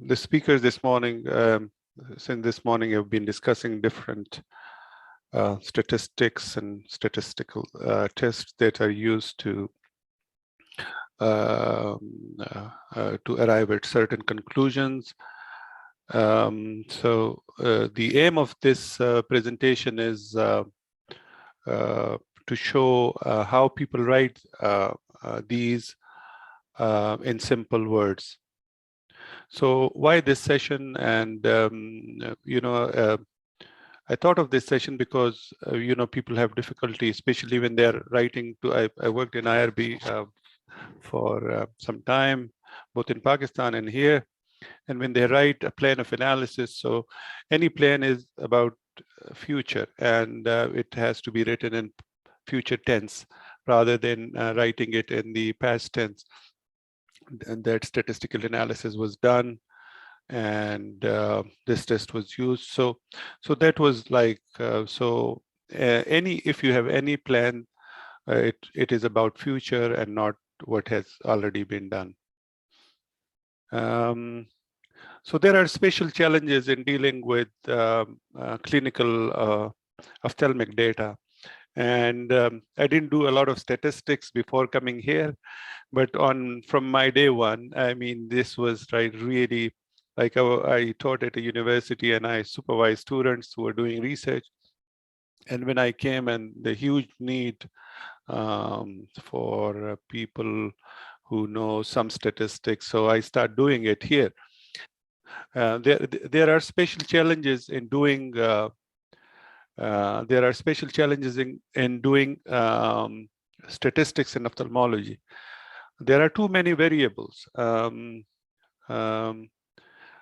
the speakers this morning, since this morning, have been discussing different statistics and statistical tests that are used to arrive at certain conclusions. So the aim of this presentation is to show how people write these in simple words. So why this session? And I thought of this session because people have difficulty, especially when they're writing to. I worked in IRB for some time, both in Pakistan and here. And when they write a plan of analysis, so any plan is about future, and it has to be written in future tense rather than writing it in the past tense. And that statistical analysis was done, and this test was used. So that was like if you have any plan, it is about future and not what has already been done. So there are special challenges in dealing with clinical ophthalmic data. And I didn't do a lot of statistics before coming here, but from my day one, I mean, this was really, like I taught at a university and I supervised students who were doing research. And when I came, and the huge need for people who know some statistics, so I start doing it here. There are special challenges in doing statistics in ophthalmology. There are too many variables.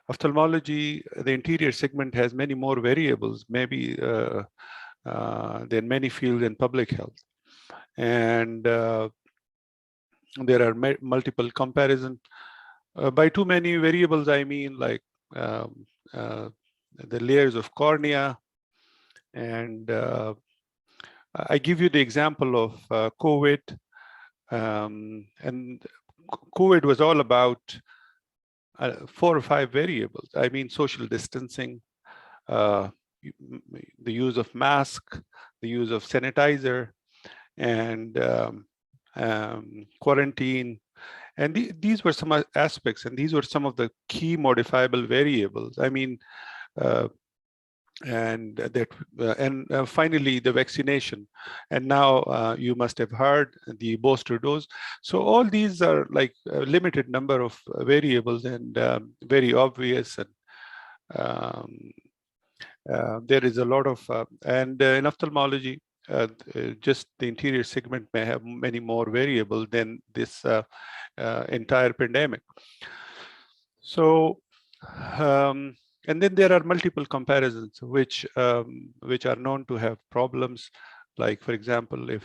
Ophthalmology, the anterior segment has many more variables, maybe than many fields in public health. And there are multiple comparisons. By too many variables, I mean like the layers of cornea. And I give you the example of COVID. And COVID was all about 4 or 5 variables. I mean, social distancing, the use of mask, the use of sanitizer, and quarantine. And these were some aspects, and these were some of the key modifiable variables. I mean, and finally the vaccination. And now you must have heard the booster dose. So all these are like a limited number of variables, and very obvious. And there is a lot of and in ophthalmology, just the anterior segment may have many more variables than this entire pandemic. So and then there are multiple comparisons which are known to have problems. Like, for example, if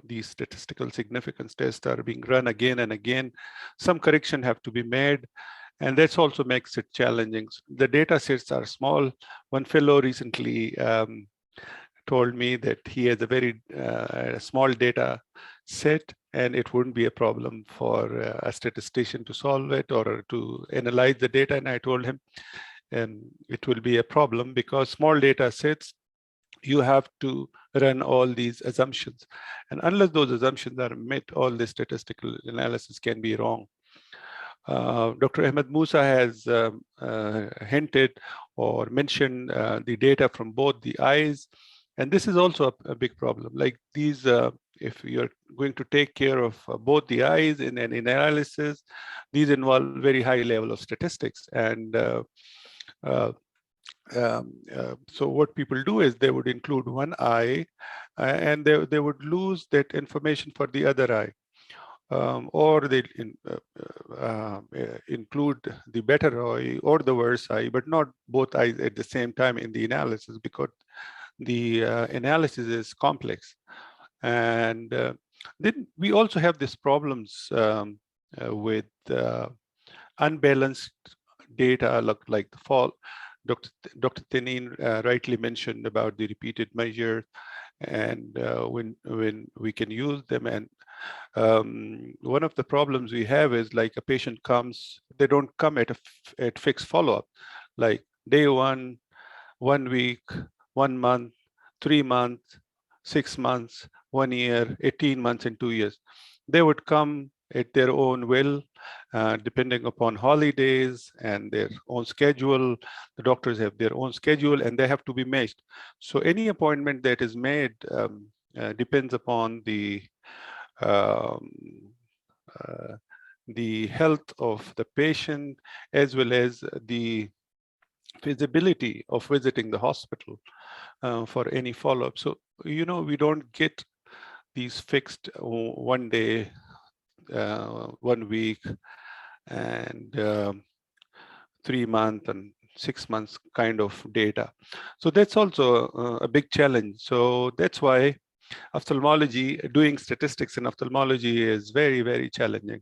these statistical significance tests are being run again and again, some correction have to be made, and that also makes it challenging. The data sets are small. One fellow recently told me that he has a very small data set, and it wouldn't be a problem for a statistician to solve it or to analyze the data. And I told him it will be a problem, because small data sets, you have to run all these assumptions. And unless those assumptions are met, all the statistical analysis can be wrong. Dr. Ahmad Musa has hinted or mentioned the data from both the eyes. And this is also a big problem. Like these, if you're going to take care of both the eyes in an analysis, these involve very high level of statistics. And so what people do is they would include one eye, and they would lose that information for the other eye. Or they include the better eye or the worse eye, but not both eyes at the same time in the analysis, because the analysis is complex. And then we also have these problems with unbalanced data, like the fall. Dr. Tenin rightly mentioned about the repeated measures, and when we can use them. And One of the problems we have is like a patient comes, they don't come at fixed follow-up, like day 1 week, 1 month, 3 months, 6 months, 1 year, 18 months, and 2 years. They would come at their own will, depending upon holidays and their own schedule. The doctors have their own schedule and they have to be matched. So any appointment that is made depends upon um, the health of the patient, as well as the feasibility of visiting the hospital for any follow-up. So, we don't get these fixed 1 day, 1 week, and 3 month and 6 months kind of data. So that's also a big challenge. So that's why doing statistics in ophthalmology is very, very challenging.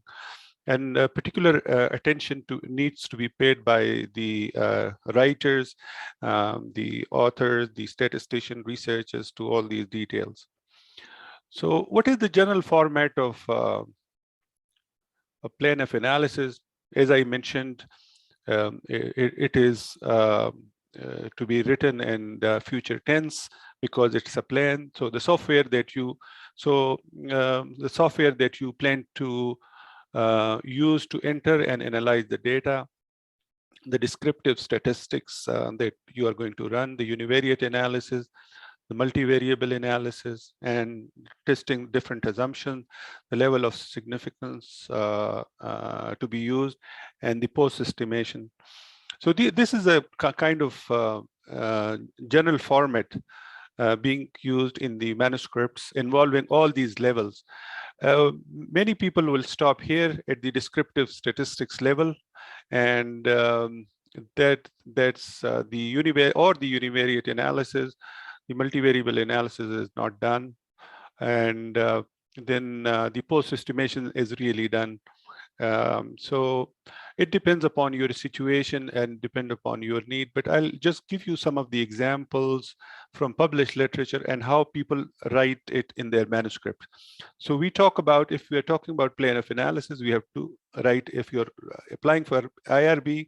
And particular attention needs to be paid by the writers, the authors, the statistician, researchers to all these details. So what is the general format of a plan of analysis? As I mentioned, it is to be written in future tense because it's a plan. So the software that you plan to use to enter and analyze the data, the descriptive statistics that you are going to run, the univariate analysis, the multivariable analysis, and testing different assumptions, the level of significance to be used, and the post-estimation. So this is a kind of general format being used in the manuscripts involving all these levels. Many people will stop here at the descriptive statistics level, and that's the univariate analysis. The multivariable analysis is not done, and then the post-estimation is really done. So it depends upon your situation and depend upon your need, but I'll just give you some of the examples from published literature and how people write it in their manuscript. So we talk about, if we're talking about plan of analysis, we have to write, if you're applying for IRB,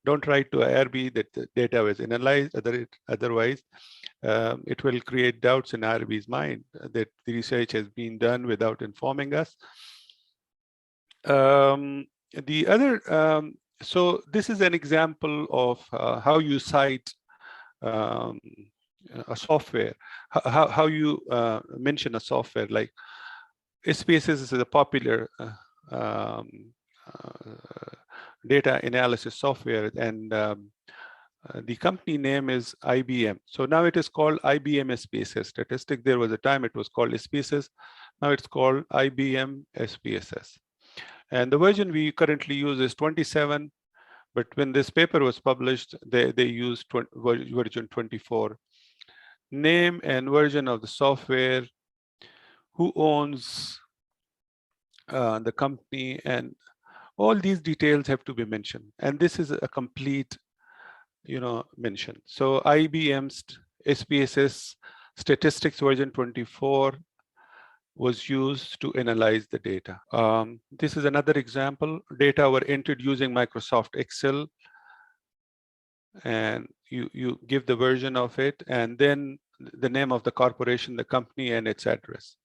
don't write to IRB that the data was analyzed, otherwise it will create doubts in IRB's mind that the research has been done without informing us. The other, so this is an example of how you cite a software, how you mention a software, like SPSS is a popular data analysis software, and the company name is IBM. So now it is called IBM SPSS Statistics. There was a time it was called SPSS. Now it's called IBM SPSS. And the version we currently use is 27, but when this paper was published, they used version 24. Name and version of the software, who owns the company, and all these details have to be mentioned. And this is a complete, mention. So IBM's SPSS Statistics version 24 was used to analyze the data. This is another example. Data were entered using Microsoft Excel, and you give the version of it, and then the name of the corporation, the company, and its address,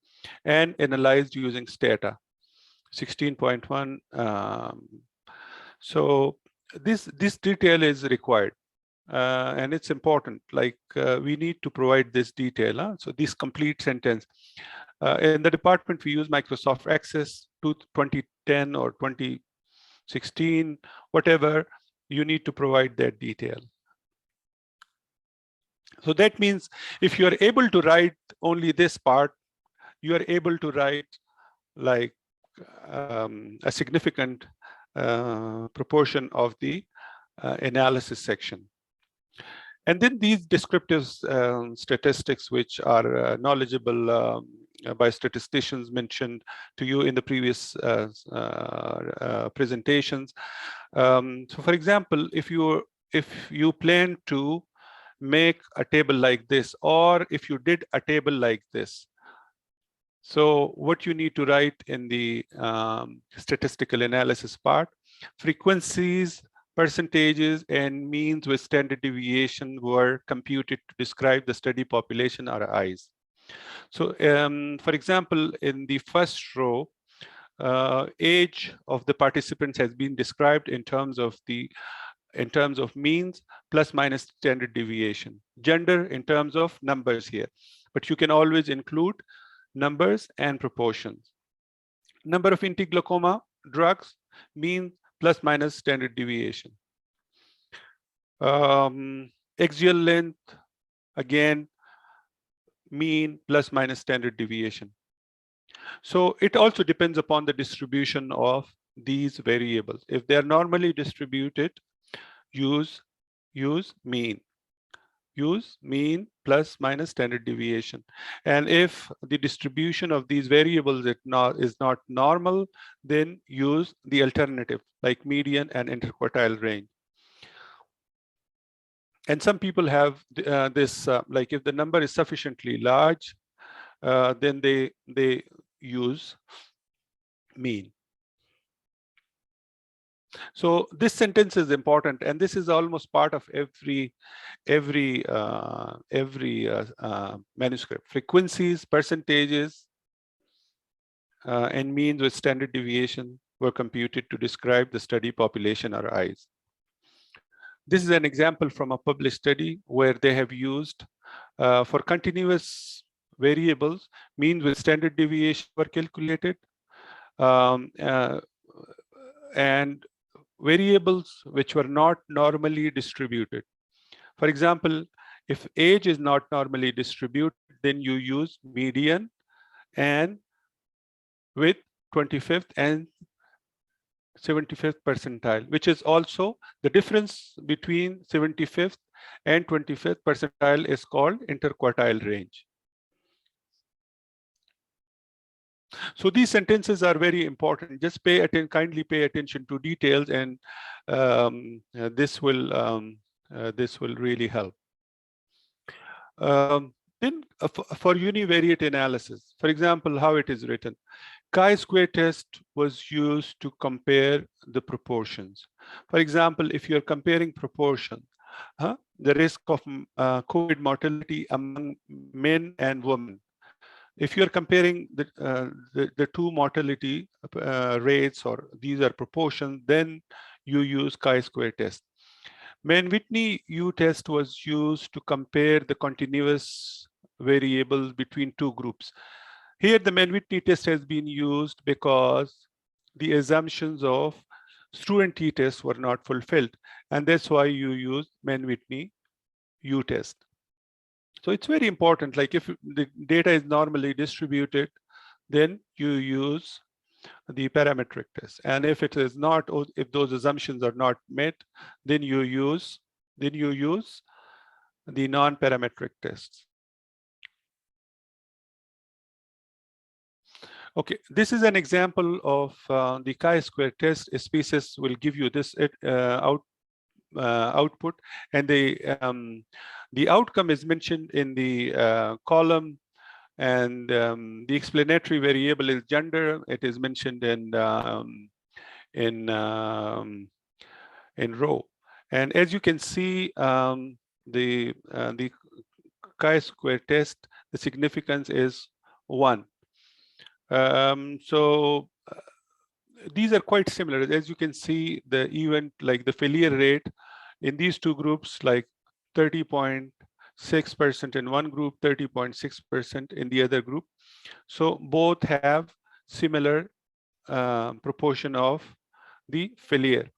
and analyzed using Stata 16.1. So this detail is required. And it's important, like we need to provide this detail. So this complete sentence. In the department, we use Microsoft Access to 2010 or 2016, whatever, you need to provide that detail. So that means if you are able to write only this part, you are able to write like a significant proportion of the analysis section. And then these descriptive statistics, which are knowledgeable by statisticians mentioned to you in the previous presentations. So for example, if you plan to make a table like this, or if you did a table like this, So what you need to write in the statistical analysis part, frequencies, percentages, and means with standard deviation were computed to describe the study population or eyes. So for example, in the first row, age of the participants has been described in terms of means plus minus standard deviation. Gender in terms of numbers here, but you can always include numbers and proportions. Number of anti-glaucoma drugs, mean plus minus standard deviation. Axial length, again, mean plus minus standard deviation. So it also depends upon the distribution of these variables. If they are normally distributed, use mean. Use mean plus minus standard deviation. And if the distribution of these variables is not normal, then use the alternative like median and interquartile range. And some people have this, like if the number is sufficiently large, then they use mean. So this sentence is important, and this is almost part of every manuscript. Frequencies, percentages, and means with standard deviation were computed to describe the study population or eyes. This is an example from a published study where they have used for continuous variables, means with standard deviation were calculated, and variables which were not normally distributed. For example, if age is not normally distributed, then you use median and with 25th and 75th percentile, which is also the difference between 75th and 25th percentile is called interquartile range. So these sentences are very important. Just kindly pay attention to details, and this will really help. Then for univariate analysis, for example, how it is written. Chi-square test was used to compare the proportions. For example, if you're comparing proportion, the risk of COVID mortality among men and women. If you're comparing the two mortality rates, or these are proportions, then you use chi-square test. Mann-Whitney U-test was used to compare the continuous variables between two groups. Here, the Mann-Whitney test has been used because the assumptions of student t-test were not fulfilled, and that's why you use Mann-Whitney U-test. So it's very important, like if the data is normally distributed, then you use the parametric test. And if it is not, if those assumptions are not met, then you use the non-parametric tests. Okay, this is an example of the chi-square test. A species will give you this output, and the outcome is mentioned in the column, and the explanatory variable is gender. It is mentioned in row. And as you can see, the chi-square test, the significance is 1. So these are quite similar. As you can see, the event, like the failure rate in these two groups, like 30.6% in one group, 30.6% in the other group. So both have similar proportion of the failure.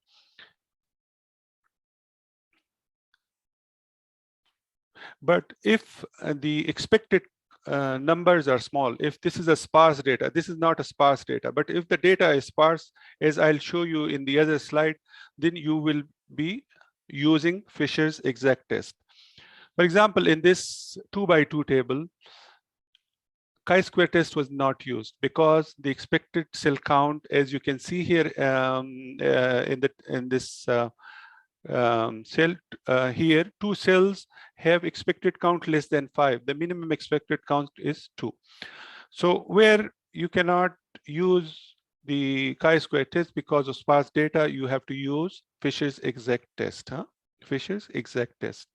But if the expected numbers are small, if this is a sparse data, this is not a sparse data, but if the data is sparse, as I'll show you in the other slide, then you will be using Fisher's exact test. For example, in this 2x2 table, chi-square test was not used because the expected cell count, as you can see here in this cell here, 2 cells have expected count less than 5. The minimum expected count is 2. So where you cannot use the chi-square test because of sparse data, you have to use Fisher's exact test. Fisher's exact test.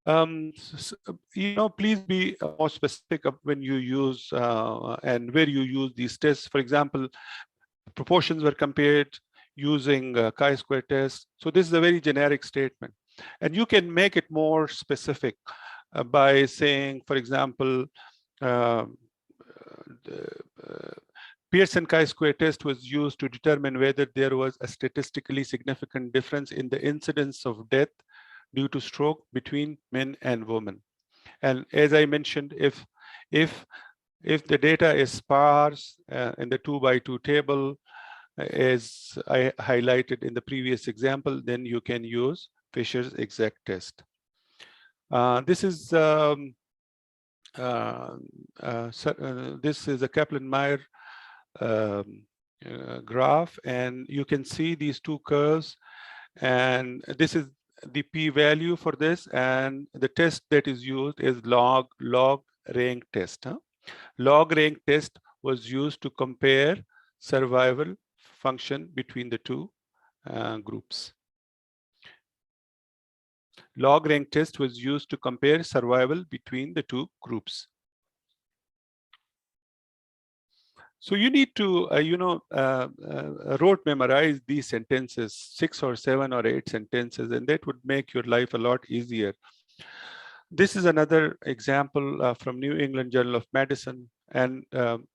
Please be more specific when you use and where you use these tests. For example, proportions were compared using chi-square test. So this is a very generic statement. And you can make it more specific by saying, for example, the Pearson chi-square test was used to determine whether there was a statistically significant difference in the incidence of death due to stroke between men and women. And as I mentioned, if the data is sparse in the 2x2 table, as I highlighted in the previous example, then you can use Fisher's exact test. This is this is a Kaplan-Meier graph, and you can see these two curves, and this is the p-value for this, and the test that is used is log rank test. Log rank test was used to compare survival function between the two groups. Log rank test was used to compare survival between the two groups. So you need to, rote memorize these sentences, 6 or 7 or 8 sentences, and that would make your life a lot easier. This is another example from New England Journal of Medicine, and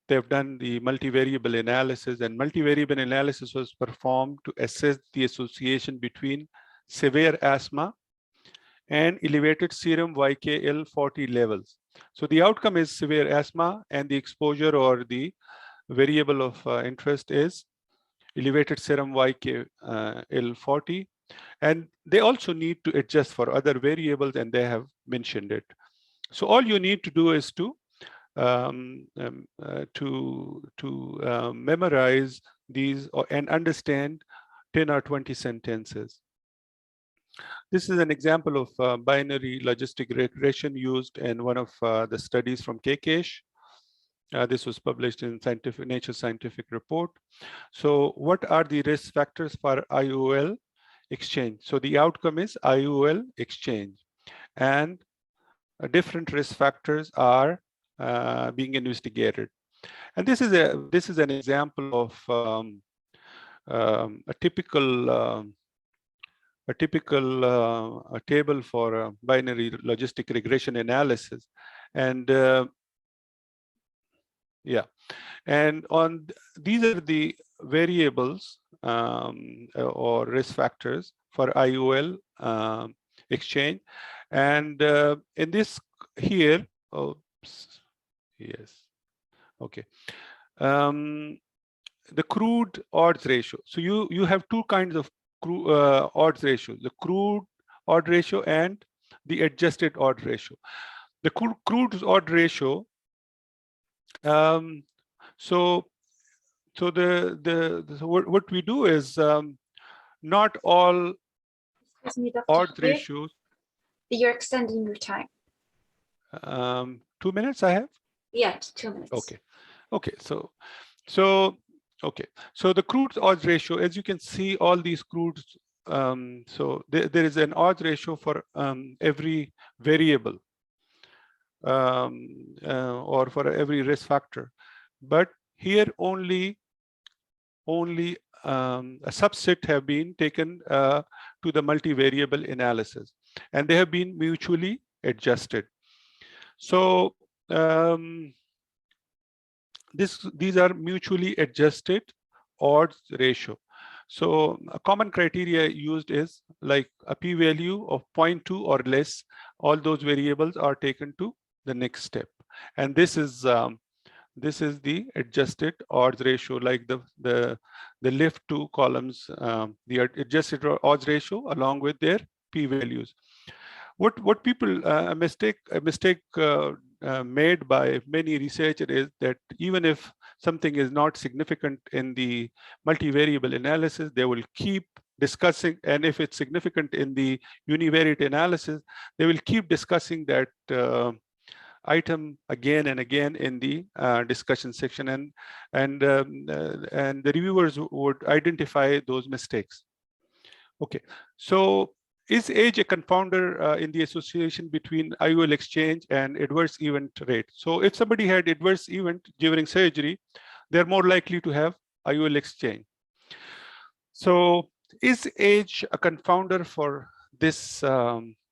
they've done the multivariable analysis, and multivariable analysis was performed to assess the association between severe asthma and elevated serum YKL-40 levels. So the outcome is severe asthma, and the exposure or the variable of interest is elevated serum YKL-40. And they also need to adjust for other variables, and they have mentioned it. So all you need to do is to memorize these and understand 10 or 20 sentences. This is an example of binary logistic regression used in one of the studies from KKESH. This was published in Nature Scientific Report. So what are the risk factors for IOL exchange? So the outcome is IOL exchange, and different risk factors are being investigated. And this is an example of a typical table for binary logistic regression analysis, and yeah, and on these are the variables or risk factors for IOL exchange, and in this here, yes, okay, the crude odds ratio. So you have two kinds of odds ratio: the crude odd ratio and the adjusted odd ratio. The crude odd ratio. So what we do is not all odd ratios. You're extending your time. 2 minutes I have? Yeah, 2 minutes. Okay. So the crude odds ratio, as you can see, all these crudes. So there is an odds ratio for every variable or for every risk factor, but here only a subset have been taken to the multivariable analysis, and they have been mutually adjusted. So these are mutually adjusted odds ratio. So a common criteria used is like a p-value of 0.2 or less. All those variables are taken to the next step, and this is the adjusted odds ratio, like the left two columns, the adjusted odds ratio along with their p-values. What people a mistake made by many researchers is that even if something is not significant in the multivariable analysis, they will keep discussing, and if it's significant in the univariate analysis, they will keep discussing that item again and again in the discussion section, and the reviewers would identify those mistakes. Okay, so is age a confounder in the association between IOL exchange and adverse event rate? So if somebody had adverse event during surgery, they're more likely to have IOL exchange. So is age a confounder for this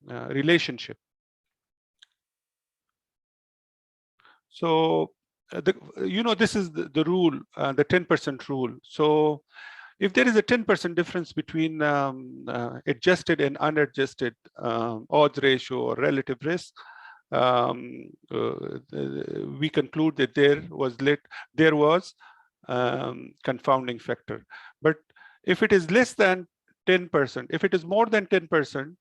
relationship? So this is the rule, the 10% rule. So if there is a 10% difference between adjusted and unadjusted odds ratio or relative risk, we conclude that there was confounding factor. But if it is less than 10%, if it is more than 10%,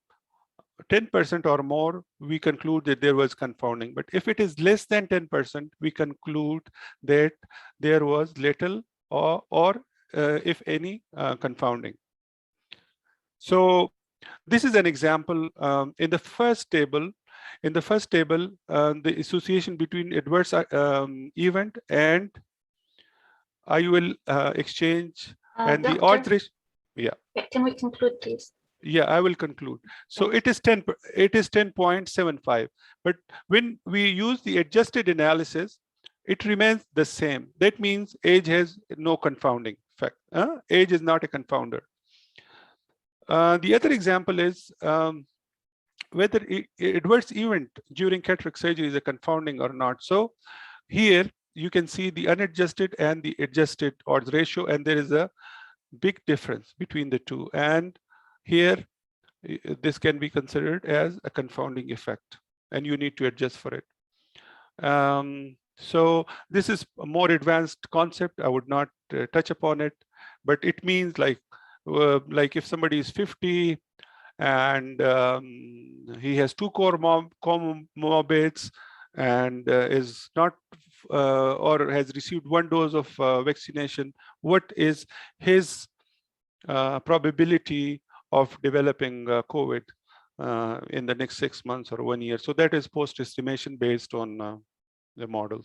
10% or more, we conclude that there was confounding. But if it is less than 10%, we conclude that there was little or if any, confounding. So this is an example in the first table. In the first table, the association between adverse event and IOL exchange and the odds ratio. Yeah. Can we conclude, please? Yeah, I will conclude. So it is 10.75. But when we use the adjusted analysis, it remains the same. That means age has no confounding fact. Age is not a confounder. The other example is whether adverse event during cataract surgery is a confounding or not. So here you can see the unadjusted and the adjusted odds ratio, and there is a big difference between the two. And here, this can be considered as a confounding effect, and you need to adjust for it. So this is a more advanced concept. I would not touch upon it, but it means like if somebody is 50 and he has two comorbids and is not or has received one dose of vaccination, what is his probability of developing COVID in the next 6 months or 1 year? So that is post estimation based on the model.